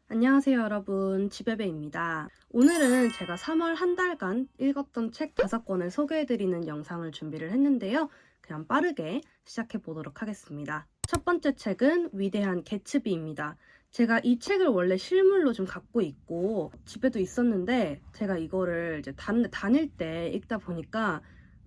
안녕하세요, 여러분. 지베베입니다. 오늘은 제가 3월 한 달간 읽었던 책 5권을 소개해드리는 영상을 준비를 했는데요. 그냥 빠르게 시작해 보도록 하겠습니다. 첫 번째 책은 위대한 개츠비입니다. 제가 이 책을 원래 실물로 좀 갖고 있고 집에도 있었는데 제가 이거를 이제 다닐 때 읽다 보니까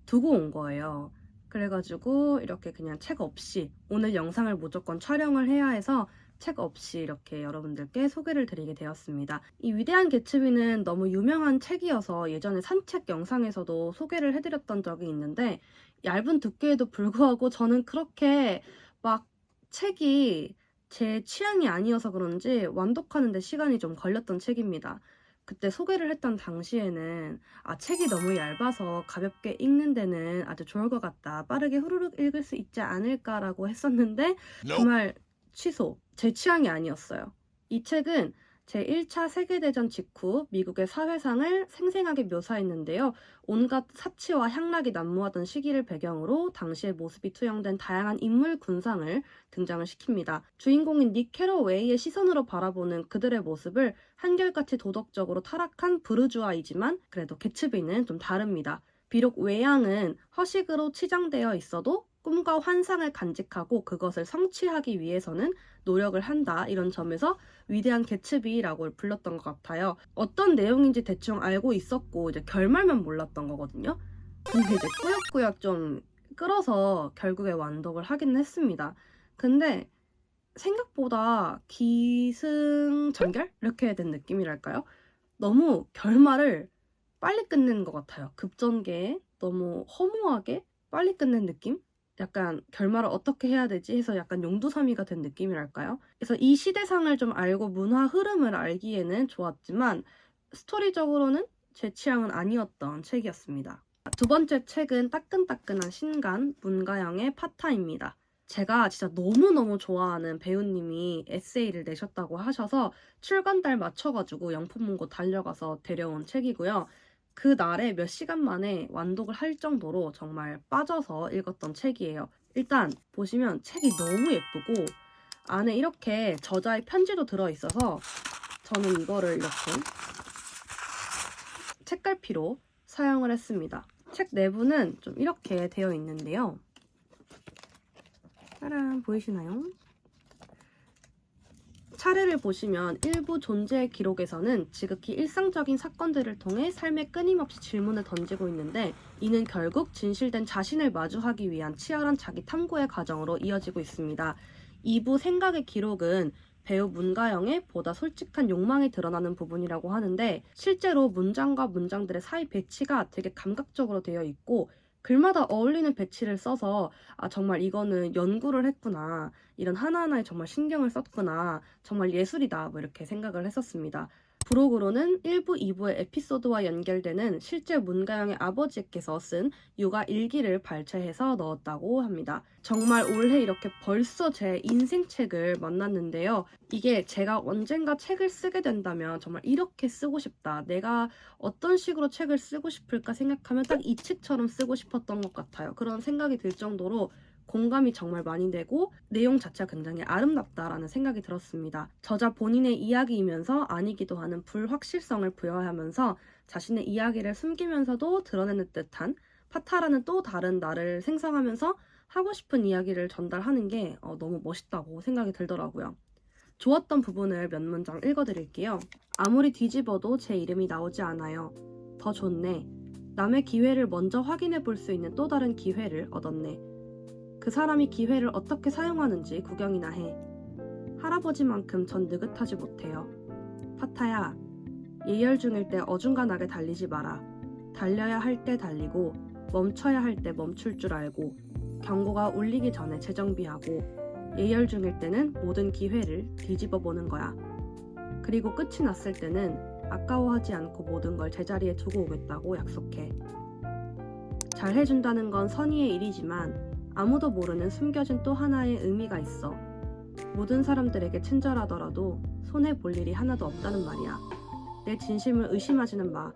두고 온 거예요. 그래가지고 이렇게 그냥 책 없이 오늘 영상을 무조건 촬영을 해야 해서 책 없이 이렇게 여러분들께 소개를 드리게 되었습니다. 이 위대한 개츠비는 너무 유명한 책이어서 예전에 산책 영상에서도 소개를 해드렸던 적이 있는데 얇은 두께에도 불구하고 저는 그렇게 막 책이 제 취향이 아니어서 그런지 완독하는 데 시간이 좀 걸렸던 책입니다. 그때 소개를 했던 당시에는 책이 너무 얇아서 가볍게 읽는 데는 아주 좋을 것 같다. 빠르게 후루룩 읽을 수 있지 않을까라고 했었는데 그 말 취소. 제 취향이 아니었어요. 이 책은 제1차 세계대전 직후 미국의 사회상을 생생하게 묘사했는데요. 온갖 사치와 향락이 난무하던 시기를 배경으로 당시의 모습이 투영된 다양한 인물 군상을 등장을 시킵니다. 주인공인 닉 캐러웨이의 시선으로 바라보는 그들의 모습을 한결같이 도덕적으로 타락한 부르주아이지만 그래도 개츠비는 좀 다릅니다. 비록 외양은 허식으로 치장되어 있어도 꿈과 환상을 간직하고 그것을 성취하기 위해서는 노력을 한다. 이런 점에서 위대한 개츠비라고 불렀던 것 같아요. 어떤 내용인지 대충 알고 있었고 이제 결말만 몰랐던 거거든요. 근데 이제 꾸역꾸역 좀 끌어서 결국에 완독을 하기는 했습니다. 근데 생각보다 기승전결? 이렇게 된 느낌이랄까요? 너무 결말을 빨리 끝내는 것 같아요. 급전개에 너무 허무하게 빨리 끝낸 느낌? 약간 결말을 어떻게 해야 되지 해서 약간 용두사미가 된 느낌이랄까요? 그래서 이 시대상을 좀 알고 문화 흐름을 알기에는 좋았지만 스토리적으로는 제 취향은 아니었던 책이었습니다. 두 번째 책은 따끈따끈한 신간 문가영의 파타입니다. 제가 진짜 너무너무 좋아하는 배우님이 에세이를 내셨다고 하셔서 출간달 맞춰가지고 영품문고 달려가서 데려온 책이고요. 그 날에 몇 시간 만에 완독을 할 정도로 정말 빠져서 읽었던 책이에요. 일단 보시면 책이 너무 예쁘고 안에 이렇게 저자의 편지도 들어있어서 저는 이거를 이렇게 책갈피로 사용을 했습니다. 책 내부는 좀 이렇게 되어 있는데요. 짜란, 보이시나요? 차례를 보시면 일부 존재의 기록에서는 지극히 일상적인 사건들을 통해 삶에 끊임없이 질문을 던지고 있는데 이는 결국 진실된 자신을 마주하기 위한 치열한 자기 탐구의 과정으로 이어지고 있습니다. 2부 생각의 기록은 배우 문가영의 보다 솔직한 욕망이 드러나는 부분이라고 하는데 실제로 문장과 문장들의 사이 배치가 되게 감각적으로 되어 있고 글마다 어울리는 배치를 써서 정말 이거는 연구를 했구나. 이런 하나하나에 정말 신경을 썼구나. 정말 예술이다. 뭐 이렇게 생각을 했었습니다. 부록으로는 1부, 2부의 에피소드와 연결되는 실제 문가영의 아버지께서 쓴 육아 일기를 발췌해서 넣었다고 합니다. 정말 올해 이렇게 벌써 제 인생책을 만났는데요. 이게 제가 언젠가 책을 쓰게 된다면 정말 이렇게 쓰고 싶다. 내가 어떤 식으로 책을 쓰고 싶을까 생각하면 딱 이 책처럼 쓰고 싶었던 것 같아요. 그런 생각이 들 정도로 공감이 정말 많이 되고 내용 자체가 굉장히 아름답다라는 생각이 들었습니다. 저자 본인의 이야기이면서 아니기도 하는 불확실성을 부여하면서 자신의 이야기를 숨기면서도 드러내는 듯한 파타라는 또 다른 나를 생성하면서 하고 싶은 이야기를 전달하는 게 너무 멋있다고 생각이 들더라고요. 좋았던 부분을 몇 문장 읽어드릴게요. 아무리 뒤집어도 제 이름이 나오지 않아요. 더 좋네. 남의 기회를 먼저 확인해 볼 수 있는 또 다른 기회를 얻었네. 그 사람이 기회를 어떻게 사용하는지 구경이나 해. 할아버지만큼 전 느긋하지 못해요. 파타야, 예열 중일 때 어중간하게 달리지 마라. 달려야 할 때 달리고 멈춰야 할 때 멈출 줄 알고 경고가 울리기 전에 재정비하고 예열 중일 때는 모든 기회를 뒤집어 보는 거야. 그리고 끝이 났을 때는 아까워하지 않고 모든 걸 제자리에 두고 오겠다고 약속해. 잘 해준다는 건 선의의 일이지만 아무도 모르는 숨겨진 또 하나의 의미가 있어. 모든 사람들에게 친절하더라도 손해볼 일이 하나도 없다는 말이야. 내 진심을 의심하지는 마.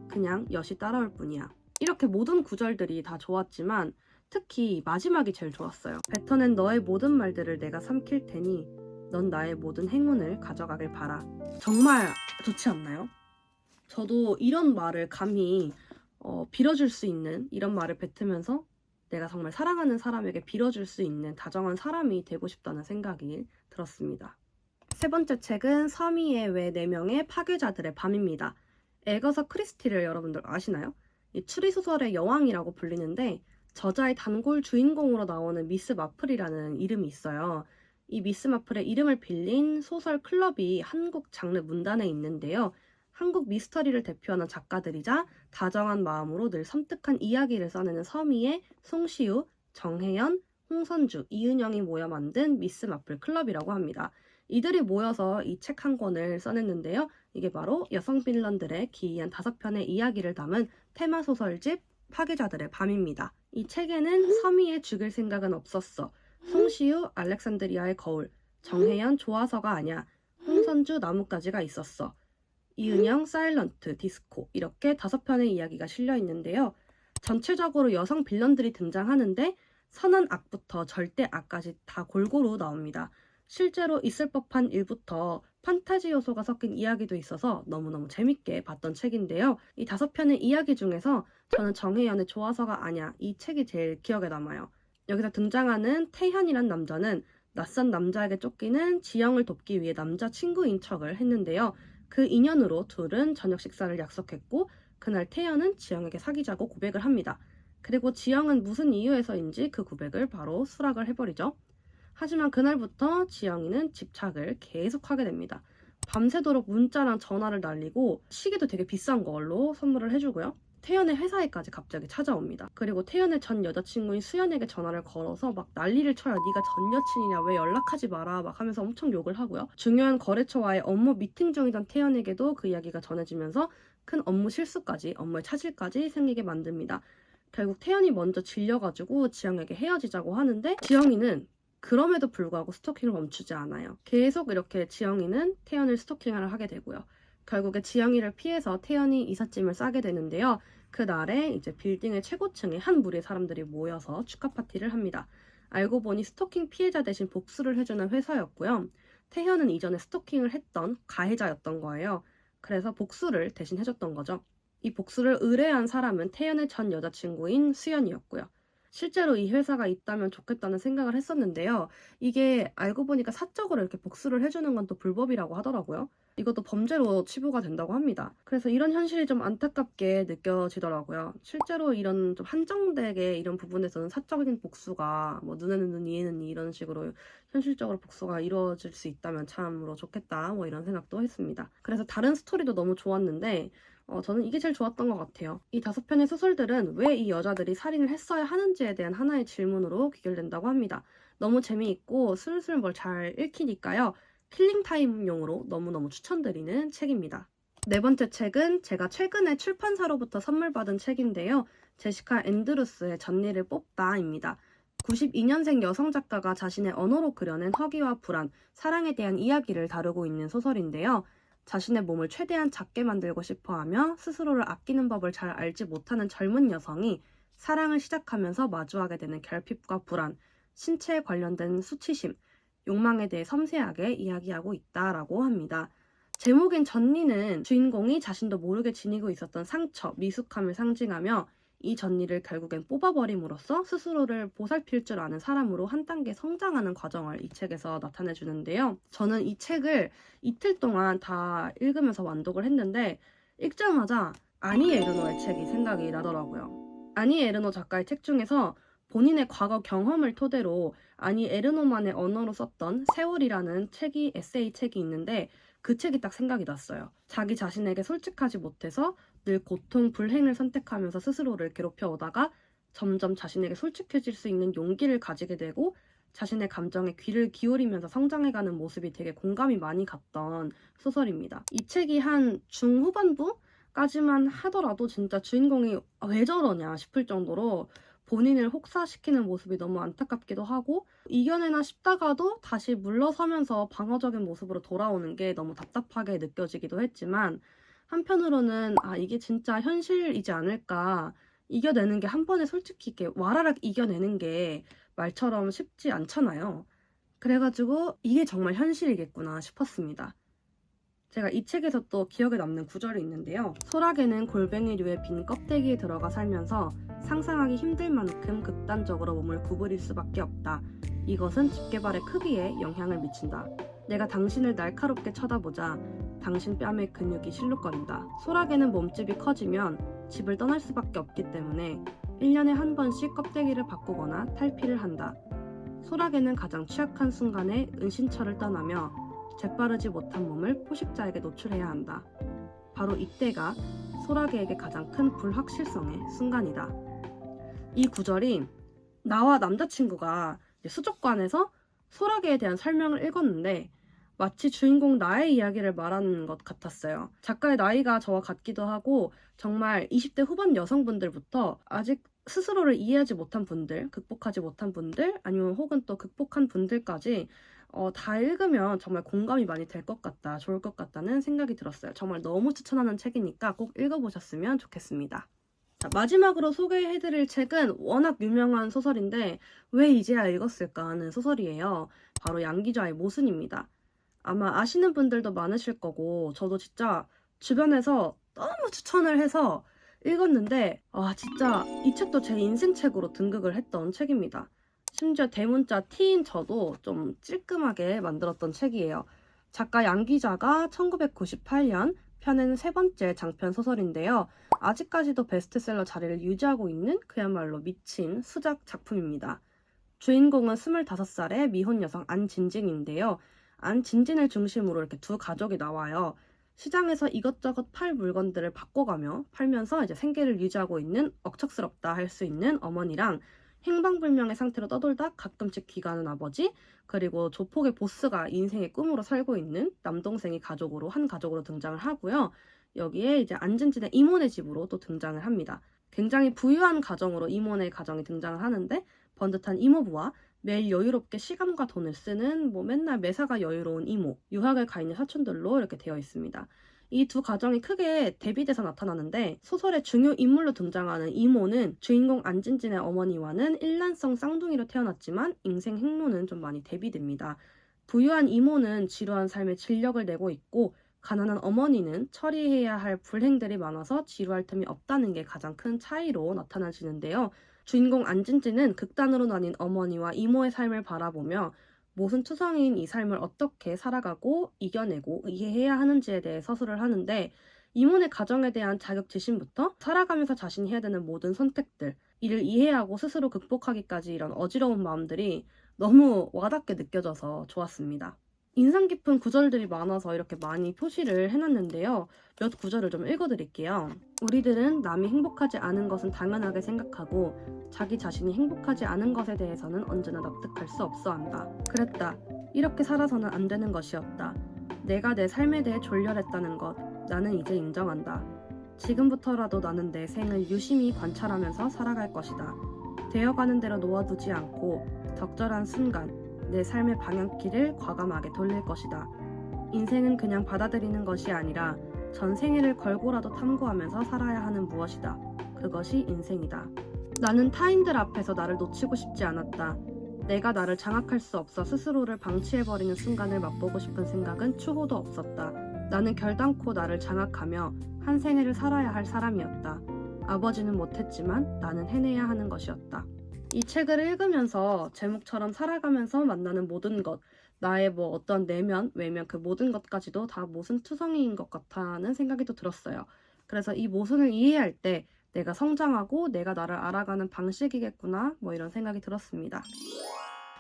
그냥 엿이 따라올 뿐이야. 이렇게 모든 구절들이 다 좋았지만 특히 마지막이 제일 좋았어요. 뱉어낸 너의 모든 말들을 내가 삼킬 테니 넌 나의 모든 행운을 가져가길 바라. 정말 좋지 않나요? 저도 이런 말을 감히 빌어줄 수 있는 이런 말을 뱉으면서 내가 정말 사랑하는 사람에게 빌어줄 수 있는 다정한 사람이 되고 싶다는 생각이 들었습니다. 세 번째 책은 서미의 외 4명의 파괴자들의 밤입니다. 에거서 크리스티를 여러분들 아시나요? 이 추리소설의 여왕이라고 불리는데 저자의 단골 주인공으로 나오는 미스 마플이라는 이름이 있어요. 이 미스 마플의 이름을 빌린 소설 클럽이 한국 장르 문단에 있는데요. 한국 미스터리를 대표하는 작가들이자 다정한 마음으로 늘 섬뜩한 이야기를 써내는 서미의 송시우, 정혜연, 홍선주, 이은영이 모여 만든 미스 마플 클럽이라고 합니다. 이들이 모여서 이 책 한 권을 써냈는데요. 이게 바로 여성 빌런들의 기이한 5편의 이야기를 담은 테마 소설집 파괴자들의 밤입니다. 이 책에는 서미의 죽일 생각은 없었어, 송시우 알렉산드리아의 거울, 정혜연 좋아서가 아냐, 홍선주 나뭇가지가 있었어, 이은영 사일런트 디스코, 이렇게 5편의 이야기가 실려 있는데요. 전체적으로 여성 빌런들이 등장하는데 선한 악부터 절대 악까지 다 골고루 나옵니다. 실제로 있을 법한 일부터 판타지 요소가 섞인 이야기도 있어서 너무너무 재밌게 봤던 책인데요. 이 5편의 이야기 중에서 저는 정혜연의 좋아서가 아냐, 이 책이 제일 기억에 남아요. 여기서 등장하는 태현이란 남자는 낯선 남자에게 쫓기는 지영을 돕기 위해 남자친구인 척을 했는데요. 그 인연으로 둘은 저녁 식사를 약속했고 그날 태연은 지영에게 사귀자고 고백을 합니다. 그리고 지영은 무슨 이유에서인지 그 고백을 바로 수락을 해버리죠. 하지만 그날부터 지영이는 집착을 계속하게 됩니다. 밤새도록 문자랑 전화를 날리고 시계도 되게 비싼 걸로 선물을 해주고요. 태연의 회사에까지 갑자기 찾아옵니다. 그리고 태연의 전 여자친구인 수연에게 전화를 걸어서 막 난리를 쳐요. 네가 전 여친이냐, 왜 연락하지 마라 막 하면서 엄청 욕을 하고요. 중요한 거래처와의 업무 미팅 중이던 태연에게도 그 이야기가 전해지면서 큰 업무 실수까지, 업무의 차질까지 생기게 만듭니다. 결국 태연이 먼저 질려가지고 지영에게 헤어지자고 하는데 지영이는 그럼에도 불구하고 스토킹을 멈추지 않아요. 계속 이렇게 지영이는 태연을 스토킹을 하게 되고요. 결국에 지영이를 피해서 태연이 이삿짐을 싸게 되는데요. 그날에 이제 빌딩의 최고층에 한 무리의 사람들이 모여서 축하 파티를 합니다. 알고 보니 스토킹 피해자 대신 복수를 해주는 회사였고요. 태연은 이전에 스토킹을 했던 가해자였던 거예요. 그래서 복수를 대신 해줬던 거죠. 이 복수를 의뢰한 사람은 태연의 전 여자친구인 수연이었고요. 실제로 이 회사가 있다면 좋겠다는 생각을 했었는데요. 이게 알고 보니까 사적으로 이렇게 복수를 해주는 건 또 불법이라고 하더라고요. 이것도 범죄로 치부가 된다고 합니다. 그래서 이런 현실이 좀 안타깝게 느껴지더라고요. 실제로 이런 좀 한정되게 이런 부분에서는 사적인 복수가 뭐 눈에는 눈, 이에는 이 이런 식으로 현실적으로 복수가 이루어질 수 있다면 참으로 좋겠다 뭐 이런 생각도 했습니다. 그래서 다른 스토리도 너무 좋았는데 저는 이게 제일 좋았던 것 같아요. 이 5편의 소설들은 왜 이 여자들이 살인을 했어야 하는지에 대한 하나의 질문으로 귀결된다고 합니다. 너무 재미있고 슬슬 뭘 잘 읽히니까요. 킬링타임용으로 너무너무 추천드리는 책입니다. 네 번째 책은 제가 최근에 출판사로부터 선물 받은 책인데요. 제시카 앤드루스의 전니를 뽑다입니다. 92년생 여성 작가가 자신의 언어로 그려낸 허기와 불안, 사랑에 대한 이야기를 다루고 있는 소설인데요. 자신의 몸을 최대한 작게 만들고 싶어하며 스스로를 아끼는 법을 잘 알지 못하는 젊은 여성이 사랑을 시작하면서 마주하게 되는 결핍과 불안, 신체에 관련된 수치심, 욕망에 대해 섬세하게 이야기하고 있다라고 합니다. 제목인 전니는 주인공이 자신도 모르게 지니고 있었던 상처, 미숙함을 상징하며 이 전니를 결국엔 뽑아버림으로써 스스로를 보살필 줄 아는 사람으로 한 단계 성장하는 과정을 이 책에서 나타내 주는데요. 저는 이 책을 이틀 동안 다 읽으면서 완독을 했는데 읽자마자 아니 에르노의 책이 생각이 나더라고요. 아니 에르노 작가의 책 중에서 본인의 과거 경험을 토대로 아니 에르노만의 언어로 썼던 세월이라는 에세이 책이 있는데 그 책이 딱 생각이 났어요. 자기 자신에게 솔직하지 못해서 늘 고통, 불행을 선택하면서 스스로를 괴롭혀오다가 점점 자신에게 솔직해질 수 있는 용기를 가지게 되고 자신의 감정에 귀를 기울이면서 성장해가는 모습이 되게 공감이 많이 갔던 소설입니다. 이 책이 한 중후반부까지만 하더라도 진짜 주인공이 왜 저러냐 싶을 정도로 본인을 혹사시키는 모습이 너무 안타깝기도 하고 이겨내나 싶다가도 다시 물러서면서 방어적인 모습으로 돌아오는 게 너무 답답하게 느껴지기도 했지만 한편으로는 이게 진짜 현실이지 않을까, 이겨내는 게 한 번에 솔직히 이렇게 와라락 이겨내는 게 말처럼 쉽지 않잖아요. 그래가지고 이게 정말 현실이겠구나 싶었습니다. 제가 이 책에서 또 기억에 남는 구절이 있는데요. 소라게는 골뱅이류의 빈 껍데기에 들어가 살면서 상상하기 힘들 만큼 극단적으로 몸을 구부릴 수밖에 없다. 이것은 집게발의 크기에 영향을 미친다. 내가 당신을 날카롭게 쳐다보자 당신 뺨의 근육이 실룩거린다. 소라게는 몸집이 커지면 집을 떠날 수밖에 없기 때문에 1년에 한 번씩 껍데기를 바꾸거나 탈피를 한다. 소라게는 가장 취약한 순간에 은신처를 떠나며 재빠르지 못한 몸을 포식자에게 노출해야 한다. 바로 이때가 소라게에게 가장 큰 불확실성의 순간이다. 이 구절이 나와 남자친구가 수족관에서 소라게에 대한 설명을 읽었는데 마치 주인공 나의 이야기를 말하는 것 같았어요. 작가의 나이가 저와 같기도 하고 정말 20대 후반 여성분들부터 아직 스스로를 이해하지 못한 분들, 극복하지 못한 분들, 아니면 혹은 또 극복한 분들까지 다 읽으면 정말 공감이 많이 될 것 같다, 좋을 것 같다는 생각이 들었어요. 정말 너무 추천하는 책이니까 꼭 읽어보셨으면 좋겠습니다. 자, 마지막으로 소개해드릴 책은 워낙 유명한 소설인데 왜 이제야 읽었을까 하는 소설이에요. 바로 양기좌의 모순입니다. 아마 아시는 분들도 많으실 거고 저도 진짜 주변에서 너무 추천을 해서 읽었는데 진짜 이 책도 제 인생책으로 등극을 했던 책입니다. 심지어 대문자 T인 저도 좀 찔끔하게 만들었던 책이에요. 작가 양기자가 1998년 펴낸 세 번째 장편 소설인데요. 아직까지도 베스트셀러 자리를 유지하고 있는 그야말로 미친 수작 작품입니다. 주인공은 25살의 미혼 여성 안진진인데요. 안진진을 중심으로 이렇게 두 가족이 나와요. 시장에서 이것저것 팔 물건들을 바꿔가며 팔면서 이제 생계를 유지하고 있는 억척스럽다 할 수 있는 어머니랑 행방불명의 상태로 떠돌다 가끔씩 귀가하는 아버지, 그리고 조폭의 보스가 인생의 꿈으로 살고 있는 남동생이 한 가족으로 등장을 하고요. 여기에 이제 안진진의 이모네 집으로 또 등장을 합니다. 굉장히 부유한 가정으로 이모네 가정이 등장을 하는데 번듯한 이모부와 매일 여유롭게 시간과 돈을 쓰는 맨날 매사가 여유로운 이모, 유학을 가 있는 사촌들로 이렇게 되어 있습니다. 이 두 가정이 크게 대비돼서 나타나는데 소설의 중요 인물로 등장하는 이모는 주인공 안진진의 어머니와는 일란성 쌍둥이로 태어났지만 인생 행로는 좀 많이 대비됩니다. 부유한 이모는 지루한 삶에 진력을 내고 있고 가난한 어머니는 처리해야 할 불행들이 많아서 지루할 틈이 없다는 게 가장 큰 차이로 나타나시는데요. 주인공 안진진은 극단으로 나뉜 어머니와 이모의 삶을 바라보며 모순투성이인 이 삶을 어떻게 살아가고 이겨내고 이해해야 하는지에 대해 서술을 하는데 이모네 가정에 대한 자격지심부터 살아가면서 자신이 해야 되는 모든 선택들, 이를 이해하고 스스로 극복하기까지 이런 어지러운 마음들이 너무 와닿게 느껴져서 좋았습니다. 인상 깊은 구절들이 많아서 이렇게 많이 표시를 해놨는데요. 몇 구절을 좀 읽어드릴게요. 우리들은 남이 행복하지 않은 것은 당연하게 생각하고 자기 자신이 행복하지 않은 것에 대해서는 언제나 납득할 수 없어 한다. 그랬다. 이렇게 살아서는 안 되는 것이었다. 내가 내 삶에 대해 졸렬했다는 것, 나는 이제 인정한다. 지금부터라도 나는 내 생을 유심히 관찰하면서 살아갈 것이다. 되어가는 대로 놓아두지 않고 적절한 순간, 내 삶의 방향키를 과감하게 돌릴 것이다. 인생은 그냥 받아들이는 것이 아니라 전생애를 걸고라도 탐구하면서 살아야 하는 무엇이다. 그것이 인생이다. 나는 타인들 앞에서 나를 놓치고 싶지 않았다. 내가 나를 장악할 수 없어 스스로를 방치해버리는 순간을 맛보고 싶은 생각은 추호도 없었다. 나는 결단코 나를 장악하며 한 생애를 살아야 할 사람이었다. 아버지는 못했지만 나는 해내야 하는 것이었다. 이 책을 읽으면서 제목처럼 살아가면서 만나는 모든 것, 나의 어떤 내면, 외면 그 모든 것까지도 다 모순투성이인 것 같다는 생각이 또 들었어요. 그래서 이 모순을 이해할 때 내가 성장하고 내가 나를 알아가는 방식이겠구나 이런 생각이 들었습니다.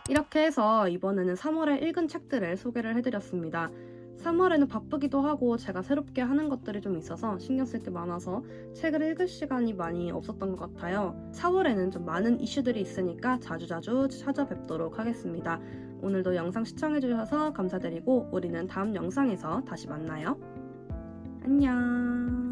이렇게 해서 이번에는 3월에 읽은 책들을 소개를 해드렸습니다. 3월에는 바쁘기도 하고 제가 새롭게 하는 것들이 좀 있어서 신경 쓸 게 많아서 책을 읽을 시간이 많이 없었던 것 같아요. 4월에는 좀 많은 이슈들이 있으니까 자주자주 찾아뵙도록 하겠습니다. 오늘도 영상 시청해주셔서 감사드리고 우리는 다음 영상에서 다시 만나요. 안녕.